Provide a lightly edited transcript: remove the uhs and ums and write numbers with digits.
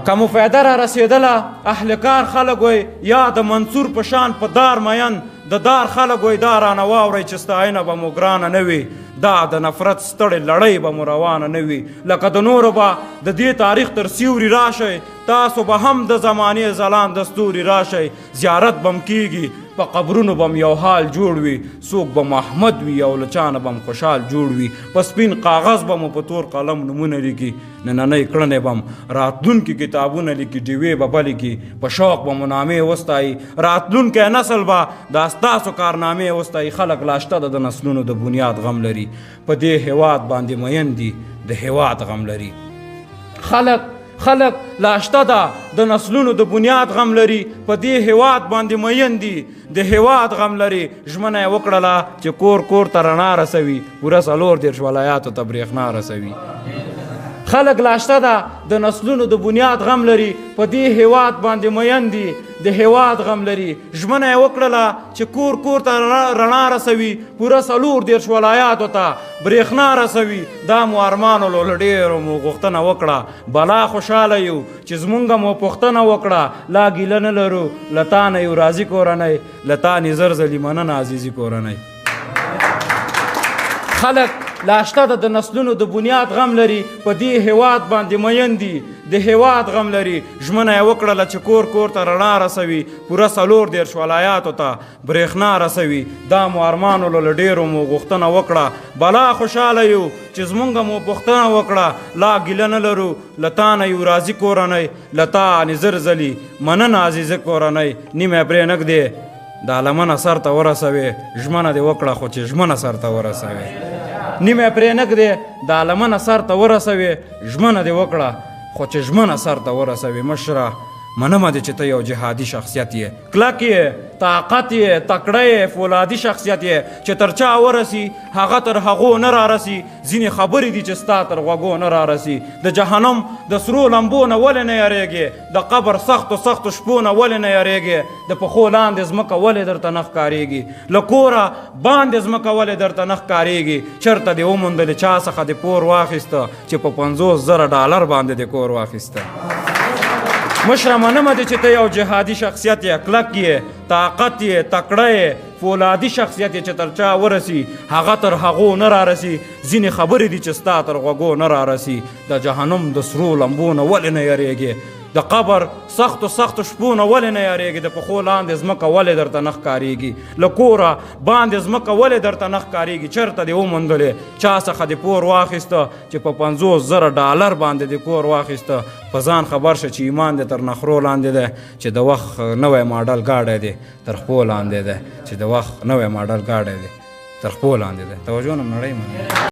که مو فایده را رسېدله اهل کار خلک وی یا د منصور په شان په دار مین د دار خلک وی دا رانه واورئ چې ستاینه به مو ګرانه نه وي دا د نفرت ستړې لړۍ به مو روانه نه وي لکه د نورو به د دې تاریخ تر سیوري راشئ تاسو به هم د زمانې ځلانده ستوري راشئ زیارت به م کیږي په قبرونو به م یو حال جوړ وي څوک به محمد وي او له چا نه به م خوشحال جوړ وي په سپین کاغذ به مو په تور قلم نومونه لیکي نننۍ کړنې به م راتلونکي کتابونه لیکي ډیوې به به لیکي په شوق به مو نامې وستایي راتلونکی نسل به دا ستاسو کارنامې وستایي خلک لا شته د نسلونو د بنیاد غم لري په دې هیواد باندې مین دي د هیواد غم لري خلق لا شته ده د نسلونو د بنیاد غم لري په دې هیواد باندې مین دي د هیواد غم لري ژمنه یې وکړله چې کور کور ته رڼا رسوي پوره 34 ولایاتو ته برېښنا رسوي خلق لا شته ده د نسلونو د بنیاد غم لري په دې هیواد باندې مین دي د هیواد غم لري ژمنه یې وکړله چې کور کور ته رڼا رسوي پوره 34 ولایاتو ته برېښنا رسوي دا مو ارمانو له ډېرو مو غوښتنه وکړه بلا خوشحاله یو چې زمونږ مو پوښتنه وکړه لا ګیله نه لرو له تا نه یو راضي کورنۍ له تا نه زر ځلې مننه عزیزي کورنۍ خلک لا شته ده د نسلونو د بنیاد غم لري په دې هیواد باندې مین دي د هیواد غم لري ژمنه یې وکړله چې کور کور ته رڼا رسوي پوره 34 ولایاتو ته برېښنا رسوي دا مو ارمانو له ډېرو مو غوښتنه وکړه بلا خوشحاله یو چې زمونږ مو پوښتنه وکړه لا ګیله نه لرو له تا نه یو راضي کورنۍ له تا نه زر ځلې مننه عزیزه کورنۍ نیمه پرې نږدې دا لمنه سر ته ورسوې ژمنه دې وکړه خو چې ژمنه سر ته ورسوې نیمه پرې نږدې دا لمنه سر ته ورسوې ژمنه دې وکړه خو چې ژمنه سر ته ورسوې مشره منمه دې چې ته یو جهادي شخصیت یې کلک یې طاقت یې تکړه یې فولادي شخصیت یې چې تر چا ورسي هغه تر هغو نه رارسي ځینې خبرې دي چې ستا تر غوږو نه رارسي د جهنم د سرو لمبو نه ولې نه یریږې د قبر سختو شپو نه ولې نه یریږې د پښو لاندې ځمکه ولې درته نه ښکارېږي له کوره باندې ځمکه ولې درته نه ښکارېږي چېرته دې وموندلې چا څخه دې پور واخیسته چې په 50,000 ډالر باندې دې کور واخیسته مشره منمه دې چې ته یو جهادي شخصیت یې کلک یې طاقت یې تکړه یې فولادي شخصیت یې چې تر چا ورسي هغه تر هغو نه رارسي ځینې خبرې دي چې ستا تر غوږو نه رارسي د جهنم د سرو لمبو نه ولې نه یریږې د قبر سختو شپو نه ولې نه یریږې د پښو لاندې ځمکه ولې درته نه ښکارېږي له کوره باندې ځمکه ولې درته نه ښکارېږي چېرته دې وموندلې چا څخه دې پور واخیسته چې په 50,000 ډالر باندې دې کور واخیسته په ځان خبر شه چې ایمان دې تر نخرو لاندې دی چې د وخت نوی ماډل ګاډی دی تر خپو لاندې دی چې د وخت نوی ماډل ګاډی دی تر خپو لاندې دی توجه نه نړۍ مني